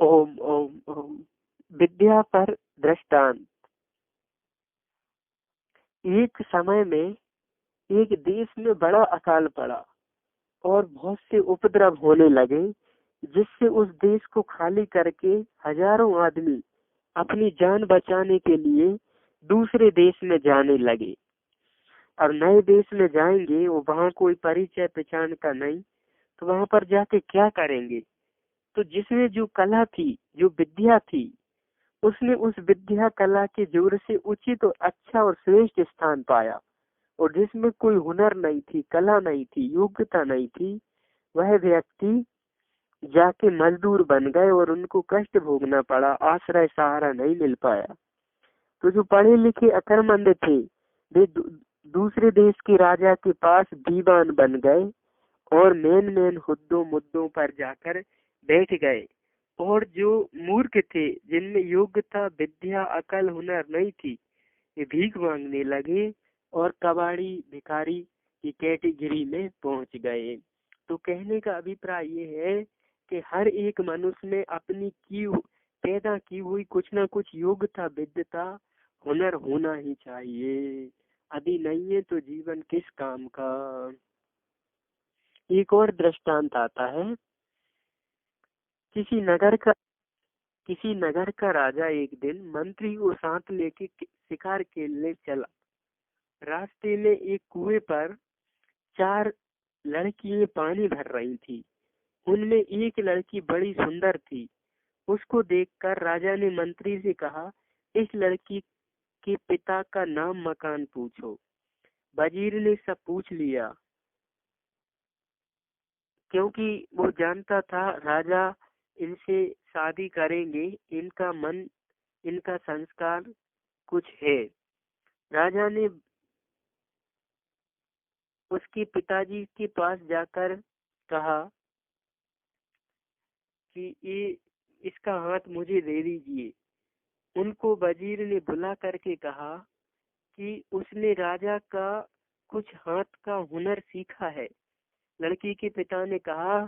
ओम ओम ओम। विद्या पर दृष्टांत। एक समय में एक देश में बड़ा अकाल पड़ा और बहुत से उपद्रव होने लगे, जिससे उस देश को खाली करके हजारों आदमी अपनी जान बचाने के लिए दूसरे देश में जाने लगे। और नए देश में जाएंगे, वो वहाँ कोई परिचय पहचान का नहीं, तो वहाँ पर जाके क्या करेंगे। तो जिसमें जो कला थी, जो विद्या थी, उसने उस विद्या कला के जोर से उचित और अच्छा और श्रेष्ठ स्थान पाया। और जिसमें कोई हुनर नहीं थी, कला नहीं थी, योग्यता नहीं थी, वह व्यक्ति जाके मजदूर बन गए और उनको कष्ट भोगना पड़ा, आश्रय सहारा नहीं मिल पाया। तो जो पढ़े लिखे अकलमंद थे, वे दूसरे देश के राजा के पास दीवान बन गए और मेन मुद्दों पर जाकर बैठ गए। और जो मूर्ख थे, जिनमें योग्यता विद्या अकल हुनर नहीं थी, ये भीख मांगने लगे और कबाड़ी भिखारी की कैटेगरी में पहुंच गए। तो कहने का अभिप्राय ये है कि हर एक मनुष्य में अपनी पैदा की हुई कुछ ना कुछ योग्यता विद्यता हुनर होना ही चाहिए। यदि नहीं है तो जीवन किस काम का। एक और दृष्टांत आता है। किसी नगर का राजा एक दिन मंत्री को साथ लेके शिकार खेलने चला। रास्ते में एक कुएं पर 4 लड़कियां पानी भर रही थी। उनमें एक लड़की बड़ी सुंदर थी। उसको देखकर राजा ने मंत्री से कहा, इस लड़की के पिता का नाम मकान पूछो। वजीर ने सब पूछ लिया, क्योंकि वो जानता था राजा इनसे शादी करेंगे, इनका मन, इनका संस्कार कुछ है। राजा ने उसके पिताजी के पास जाकर कहा कि ये इसका हाथ मुझे दे दीजिए। उनको वजीर ने बुला करके कहा कि उसने राजा का कुछ हाथ का हुनर सीखा है। लड़की के पिता ने कहा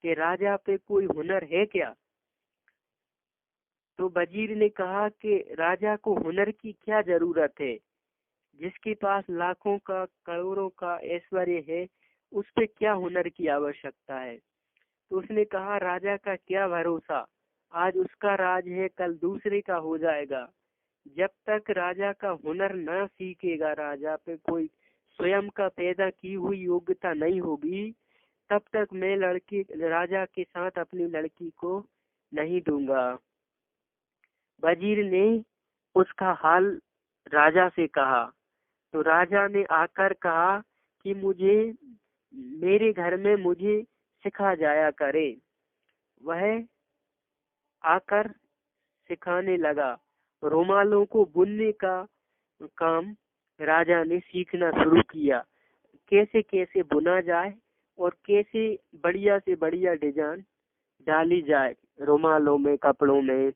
कि राजा पे कोई हुनर है क्या। तो वजीर ने कहा कि राजा को हुनर की क्या जरूरत है, जिसके पास लाखों का करोड़ों का ऐश्वर्य है, उस पे क्या हुनर की आवश्यकता है। तो उसने कहा, राजा का क्या भरोसा, आज उसका राज है, कल दूसरे का हो जाएगा। जब तक राजा का हुनर न सीखेगा, राजा पे कोई स्वयं का पैदा की हुई योग्यता नहीं होगी, तब तक मैं राजा के साथ अपनी लड़की को नहीं दूंगा। वजीर ने उसका हाल राजा से कहा। तो राजा ने आकर कहा कि मेरे घर में मुझे सिखा जाया करे। वह आकर सिखाने लगा। रुमालों को बुनने का काम राजा ने सीखना शुरू किया, कैसे कैसे बुना जाए और कैसे बढ़िया से बढ़िया डिजाइन डाली जाए रुमालों में, कपड़ों में।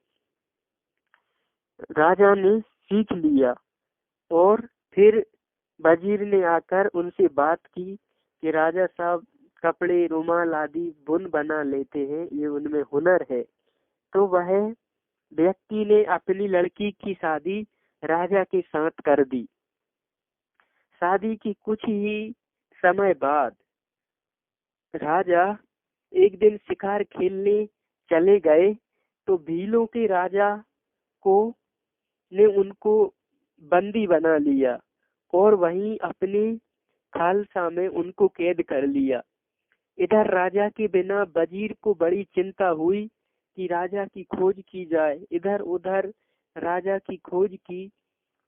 राजा ने सीख लिया और फिर वजीर ने आकर उनसे बात की कि राजा साहब कपड़े रुमाल आदि बुन बना लेते हैं, ये उनमें हुनर है। तो वह व्यक्ति ने अपनी लड़की की शादी राजा के साथ कर दी। शादी की कुछ ही समय बाद राजा एक दिन शिकार खेलने चले गए। तो भीलों के राजा को ने उनको बंदी बना लिया और वहीं अपने खालसा में उनको कैद कर लिया। इधर राजा के बिना वजीर को बड़ी चिंता हुई कि राजा की खोज की जाए। इधर उधर राजा की खोज की,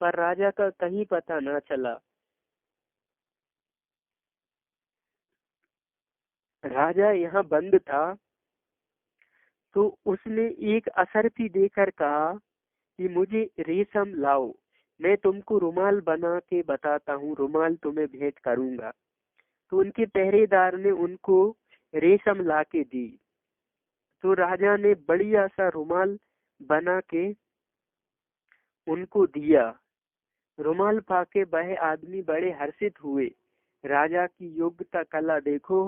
पर राजा का कहीं पता ना चला। राजा यहाँ बंद था। तो उसने एक असरफी देकर कहा कि मुझे रेशम लाओ, मैं तुमको रुमाल बना के बताता हूँ, रुमाल तुम्हें भेंट करूंगा। तो उनके पहरेदार ने उनको रेशम ला के दी। तो राजा ने बढ़िया सा रुमाल बना के उनको दिया। रुमाल पाके वह आदमी बड़े हर्षित हुए, राजा की योग्यता कला देखो,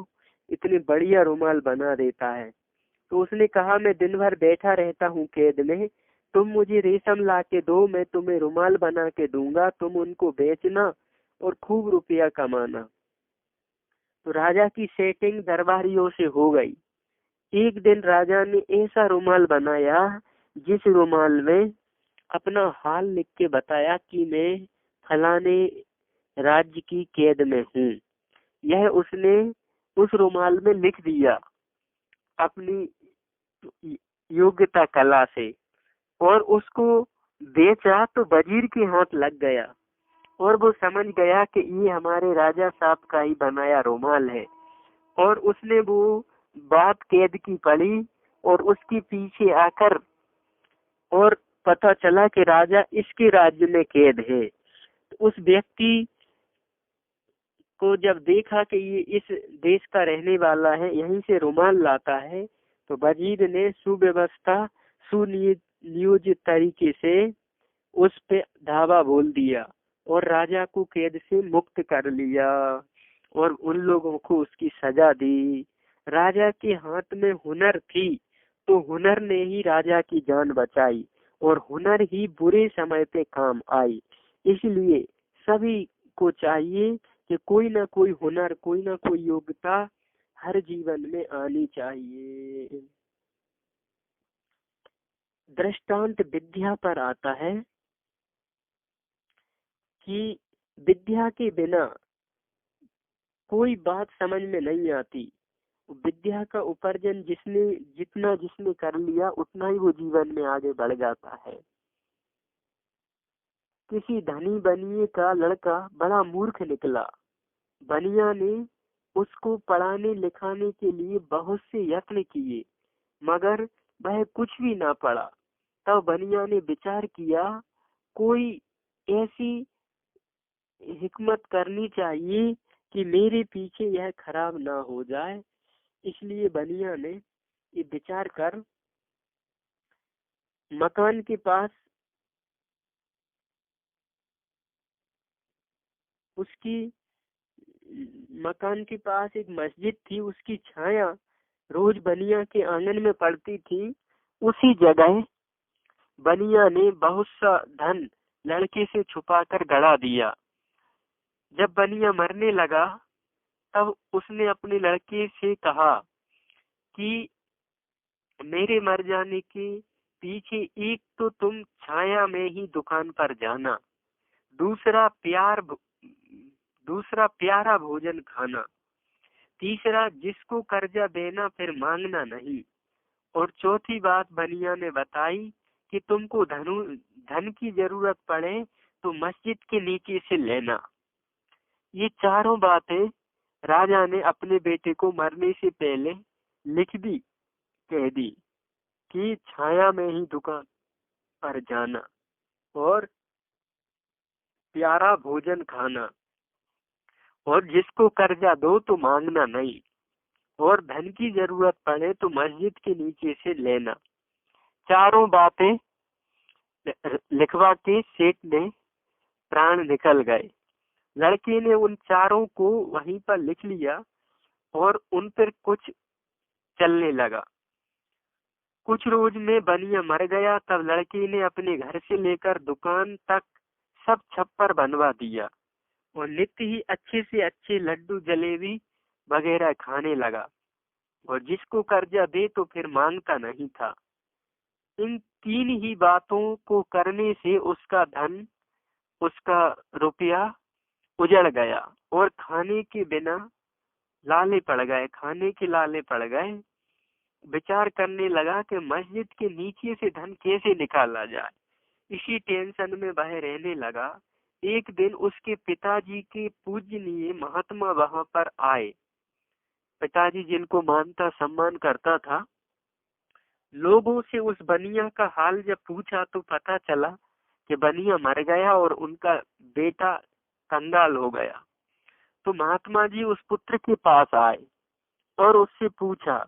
इतनी बढ़िया रुमाल बना देता है। तो उसने कहा, मैं दिन भर बैठा रहता हूँ कैद में, तुम मुझे रेशम ला के दो, मैं तुम्हें रुमाल बना के दूंगा, तुम उनको बेचना और खूब रुपया कमाना। तो राजा की सेटिंग दरबारियों से हो गई। एक दिन राजा ने ऐसा रुमाल बनाया जिस रुमाल में अपना हाल लिख के बताया कि मैं फलाने राज्य की कैद में हूँ। यह उसने उस रुमाल में लिख दिया अपनी योग्यता कला से, और उसको बेचा तो वजीर के हाथ लग गया, और वो समझ गया कि ये हमारे राजा साहब का ही बनाया रुमाल है। और उसने वो बात कैद की पड़ी और उसके पीछे आकर और पता चला कि राजा इसके राज्य में कैद है। तो उस व्यक्ति को जब देखा कि ये इस देश का रहने वाला है, यहीं से रुमाल लाता है, तो वजीर ने सुव्यवस्था सुनियोजित तरीके से उस पे धावा बोल दिया और राजा को कैद से मुक्त कर लिया और उन लोगों को उसकी सजा दी। राजा के हाथ में हुनर थी तो हुनर ने ही राजा की जान बचाई और हुनर ही बुरे समय पे काम आई। इसलिए सभी को चाहिए कि कोई ना कोई हुनर, कोई ना कोई योग्यता हर जीवन में आनी चाहिए। दृष्टांत विद्या पर आता है कि विद्या के बिना कोई बात समझ में नहीं आती। विद्या का उपार्जन जिसने कर लिया उतना ही वो जीवन में आगे बढ़ जाता है। किसी धनी बनिए का लड़का बड़ा मूर्ख निकला। बनिया ने उसको पढ़ाने लिखाने के लिए बहुत से यत्न किए, मगर वह कुछ भी ना पढ़ा। तब बनिया ने विचार किया, कोई ऐसी हिकमत करनी चाहिए कि मेरे पीछे यह खराब ना हो जाए। इसलिए बनिया ने ये विचार कर मकान के पास उसकी मकान के पास एक मस्जिद थी, उसकी छाया रोज बनिया के आंगन में पड़ती थी। उसी जगह बनिया ने बहुत सा धन लड़के से छुपाकर गड़ा दिया। जब बनिया मरने लगा तब उसने अपने लड़के से कहा कि मेरे मर जाने के पीछे एक तो तुम छाया में ही दुकान पर जाना, दूसरा दूसरा प्यारा भोजन खाना, तीसरा जिसको कर्जा देना फिर मांगना नहीं, और चौथी बात बनिया ने बताई कि तुमको धन की जरूरत पड़े तो मस्जिद के नीचे से लेना। ये चारों बातें राजा ने अपने बेटे को मरने से पहले लिख दी, कह दी कि छाया में ही दुकान पर जाना और प्यारा भोजन खाना, और जिसको कर्जा दो तो मांगना नहीं, और धन की जरूरत पड़े तो मस्जिद के नीचे से लेना। चारों बातें लिखवा के सेठ ने प्राण निकल गए। लड़के ने उन चारों को वहीं पर लिख लिया और उन पर कुछ चलने लगा। कुछ रोज में बनिया मर गया। तब लड़के ने अपने घर से लेकर दुकान तक सब छप्पर बनवा दिया और नित्य ही अच्छे से अच्छे लड्डू जलेबी वगैरह खाने लगा, और जिसको कर्जा दे तो फिर मांगता नहीं था। इन तीन ही बातों को करने से उसका धन, उसका रुपया उजड़ गया और खाने के बिना लाले पड़ गए, खाने के लाले पड़ गए। विचार करने लगा कि मस्जिद के नीचे से धन कैसे निकाला जाए। इसी टेंशन में वह रहने लगा। एक दिन उसके पिताजी के पूजनीय महात्मा वहां पर आए। पिताजी जिनको मानता सम्मान करता था। लोगों से उस बनिया का हाल जब पूछा तो पता चला कि बनिया मर गया और उनका बेटा कंगाल हो गया। तो महात्मा जी उस पुत्र के पास आए और उससे पूछा,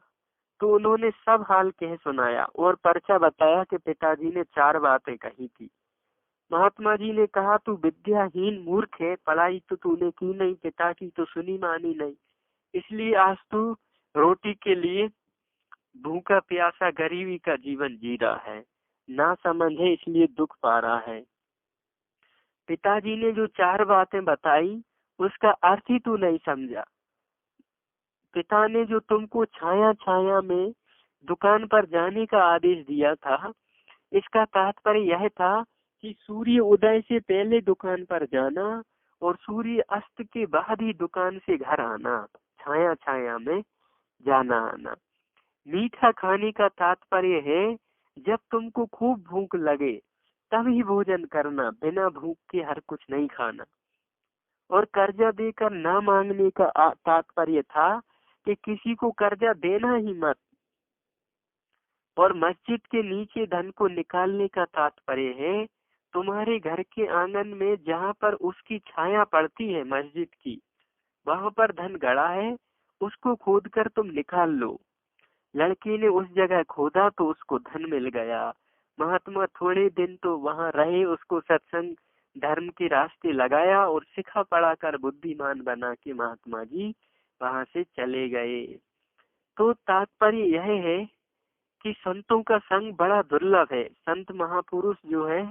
तो उन्होंने सब हाल कह सुनाया और पर्चा बताया कि पिताजी ने चार बातें कही थी। महात्मा जी ने कहा, तू विद्याहीन मूर्ख है, पढ़ाई तो तूने की नहीं, पिता की तो सुनी मानी नहीं, इसलिए आज तू रोटी के लिए भूखा प्यासा गरीबी का जीवन जी रहा है, ना समझ है इसलिए दुख पा रहा है। पिताजी ने जो 4 बातें बताई उसका अर्थ ही तू नहीं समझा। पिता ने जो तुमको छाया छाया में दुकान पर जाने का आदेश दिया था, इसका तात्पर्य यह था कि सूर्य उदय से पहले दुकान पर जाना और सूर्य अस्त के बाद ही दुकान से घर आना, छाया छाया में जाना आना। मीठा खाने का तात्पर्य है जब तुमको खूब भूख लगे तभी भोजन करना, बिना भूख के हर कुछ नहीं खाना। और कर्जा देकर ना मांगने का तात्पर्य था कि किसी को कर्जा देना ही मत। और मस्जिद के नीचे धन को निकालने का तात्पर्य है तुम्हारे घर के आंगन में जहाँ पर उसकी छाया पड़ती है मस्जिद की, वहाँ पर धन गड़ा है, उसको खोद कर तुम निकाल लो। लड़की ने उस जगह खोदा तो उसको धन मिल गया। महात्मा थोड़े दिन तो वहाँ रहे, उसको सत्संग धर्म के रास्ते लगाया और सिखा पढ़ा कर बुद्धिमान बना के महात्मा जी वहाँ से चले गए। तो तात्पर्य यह है कि संतों का संग बड़ा दुर्लभ है। संत महापुरुष जो है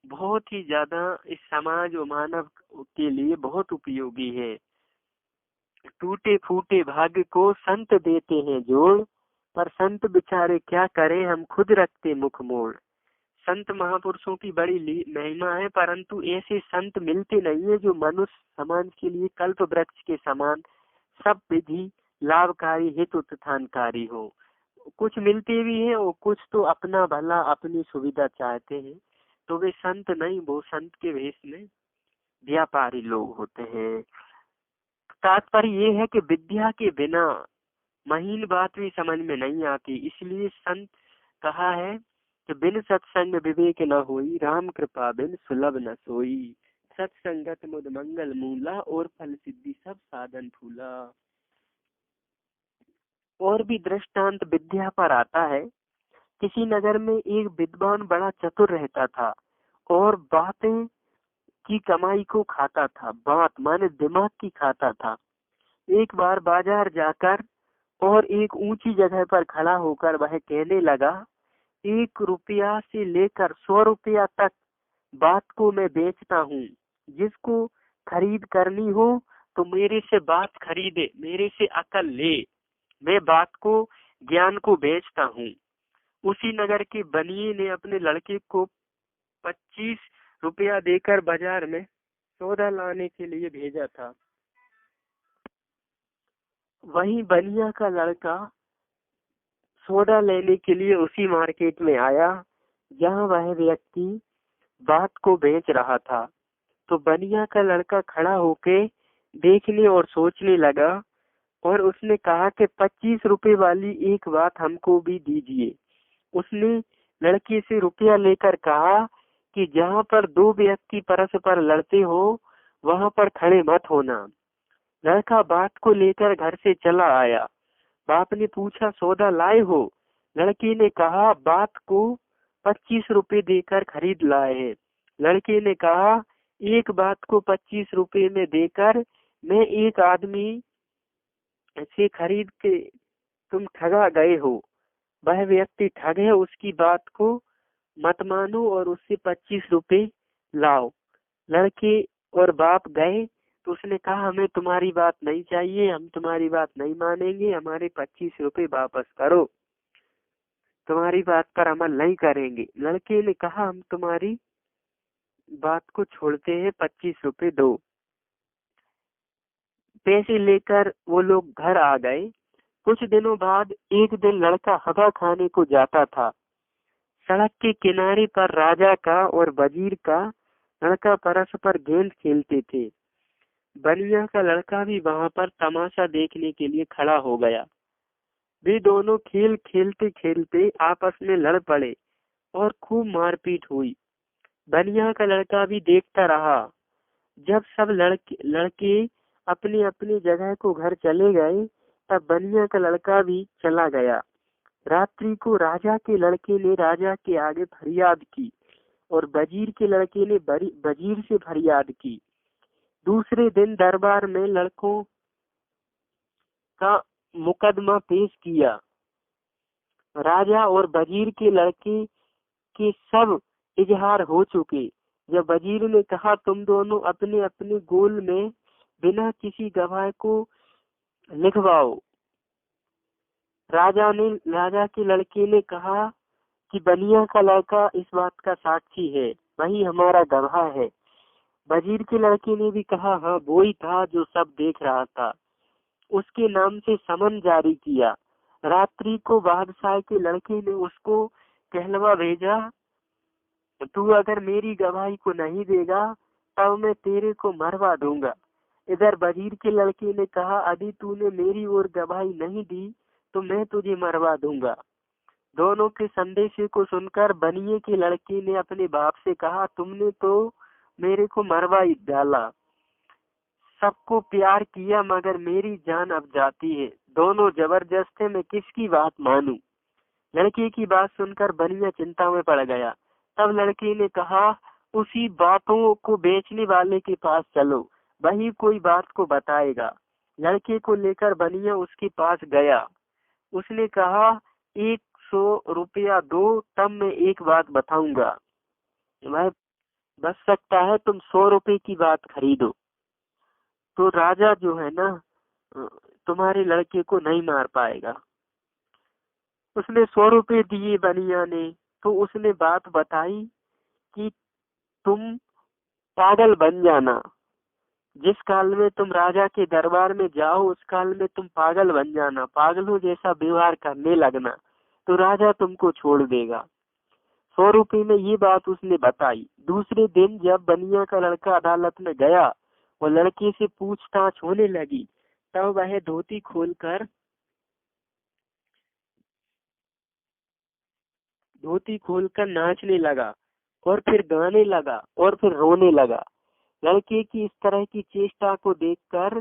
बहुत ही ज्यादा इस समाज और मानव के लिए बहुत उपयोगी है। टूटे फूटे भाग्य को संत देते हैं जोड़, पर संत बेचारे क्या करें, हम खुद रखते मुख मोड़। संत महापुरुषों की बड़ी महिमा है, परंतु ऐसे संत मिलते नहीं है जो मनुष्य समाज के लिए कल्प वृक्ष के समान सब विधि लाभकारी हित उत्थानकारी हो। कुछ मिलते भी हैं और कुछ तो अपना भला अपनी सुविधा चाहते हैं, तो वे संत नहीं, वो संत के भेष में व्यापारी लोग होते हैं। तात्पर्य ये है कि विद्या के बिना महीन बात भी समझ में नहीं आती, इसलिए संत कहा है कि बिन सत्संग विवेक न होई, राम कृपा बिन सुलभ न सोई। सत्संगत मुद मंगल मूला, और फल सिद्धि सब साधन फूला। और भी दृष्टांत विद्या पर आता है। किसी नगर में एक विद्वान बड़ा चतुर रहता था और बातें की कमाई को खाता था, बात माने दिमाग की खाता था। एक बार बाजार जाकर और एक ऊंची जगह पर खड़ा होकर वह कहने लगा, 1 रुपया से लेकर 100 रुपया तक बात को मैं बेचता हूँ। जिसको खरीद करनी हो तो मेरे से बात खरीदे, मेरे से अकल ले, मैं बात को ज्ञान को बेचता हूँ। उसी नगर के बनिए ने अपने लड़के को 25 रुपया देकर बाजार में सौदा लाने के लिए भेजा था। वहीं बनिया का लड़का सोडा लेने के लिए उसी मार्केट में आया जहां वह व्यक्ति बात को बेच रहा था। तो बनिया का लड़का खड़ा होके देखने और सोचने लगा और उसने कहा कि 25 रुपए वाली एक बात हमको भी दीजिए। उसने लड़के से रुपया लेकर कहा कि जहाँ पर 2 व्यक्ति परस्पर लड़ते हो वहाँ पर खड़े मत होना। लड़का बात को लेकर घर से चला आया। बाप ने पूछा, सौदा लाए हो? लड़के ने कहा, बात को 25 रुपए देकर खरीद लाए हैं। लड़के ने कहा, एक बात को 25 रुपए में देकर मैं एक आदमी से खरीद के तुम ठगा गए हो। वह व्यक्ति ठग है, उसकी बात को मत मानो और उससे 25 रुपए लाओ। लड़के और बाप गए तो उसने कहा, हमें तुम्हारी बात नहीं चाहिए, हम तुम्हारी बात नहीं मानेंगे, हमारे 25 रुपए वापस करो, तुम्हारी बात पर अमल नहीं करेंगे। लड़के ने कहा, हम तुम्हारी बात को छोड़ते हैं, 25 रुपए दो। पैसे लेकर वो लोग घर आ गए। कुछ दिनों बाद एक दिन लड़का हवा खाने को जाता था। सड़क के किनारे पर राजा का और वजीर का लड़का परस्पर गेंद खेलते थे। बनिया का लड़का भी वहां पर तमाशा देखने के लिए खड़ा हो गया। वे दोनों खेल खेलते खेलते आपस में लड़ पड़े और खूब मारपीट हुई। बनिया का लड़का भी देखता रहा। जब सब लड़के अपनी अपनी जगह को घर चले गए तब बनिया का लड़का भी चला गया। रात्रि को राजा के लड़के ने राजा के आगे फरियाद की और वजीर के लड़के ने वजीर से फरियाद की। दूसरे दिन दरबार में लड़कों का मुकदमा पेश किया। राजा और वजीर के लड़के के सब इजहार हो चुके। जब वजीर ने कहा तुम दोनों अपने अपने गोल में बिना किसी गवाह को लिखवाओ। राजा के लड़के ने कहा कि बनिया का लड़का इस बात का साक्षी है, वही हमारा गवाह है। वजीर के लड़के ने भी कहा हाँ वो ही था जो सब देख रहा था। उसके नाम से समन जारी किया। रात्रि को बादशाह के लड़के ने उसको कहलवा भेजा, तू अगर मेरी गवाही को नहीं देगा तब मैं तेरे को मरवा दूंगा। इधर वजीर के लड़के ने कहा अभी तूने मेरी ओर गवाही नहीं दी तो मैं तुझे मरवा दूंगा। दोनों के संदेश को सुनकर बनिए के लड़के ने अपने बाप से कहा तुमने तो मेरे को मरवा ही डाला। सबको प्यार किया मगर मेरी जान अब जाती है। दोनों जबरदस्त है, मैं किसकी बात मानूं। लड़के की बात सुनकर बनिया चिंता में पड़ गया। तब लड़के ने कहा उसी बातों को बेचने वाले के पास चलो, वही कोई बात को बताएगा। लड़के को लेकर बनिया उसके पास गया। उसने कहा 100 रुपया दो तब मैं एक बात बताऊंगा। मैं बच सकता है तुम 100 रुपए की बात खरीदो तो राजा जो है ना तुम्हारे लड़के को नहीं मार पाएगा। उसने 100 रुपए दिए बनिया ने। तो उसने बात बताई कि तुम पागल बन जाना, जिस काल में तुम राजा के दरबार में जाओ उस काल में तुम पागल बन जाना, पागलों जैसा व्यवहार करने लगना तो राजा तुमको छोड़ देगा। 100 रुपए में ये बात उसने बताई। दूसरे दिन जब बनिया का लड़का अदालत में गया और लड़के से पूछताछ होने लगी तब वह धोती खोलकर नाचने लगा और फिर गाने लगा और फिर रोने लगा। लड़के की इस तरह की चेष्टा को देखकर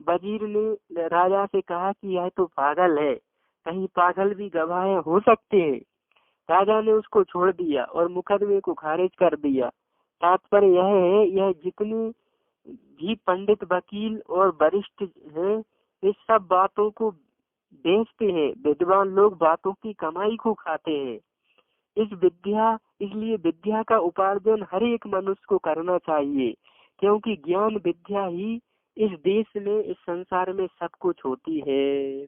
वजीर ने राजा से कहा कि यह तो पागल है, कहीं पागल भी गवाह हो सकते हैं। राजा ने उसको छोड़ दिया और मुकदमे को खारिज कर दिया। तात्पर्य यह है, यह जितने भी पंडित वकील और वरिष्ठ हैं इस सब बातों को बेचते हैं। विद्वान लोग बातों की कमाई को खाते हैं। इसलिए विद्या का उपार्जन हर एक मनुष्य को करना चाहिए, क्योंकि ज्ञान विद्या ही इस देश में इस संसार में सब कुछ होती है।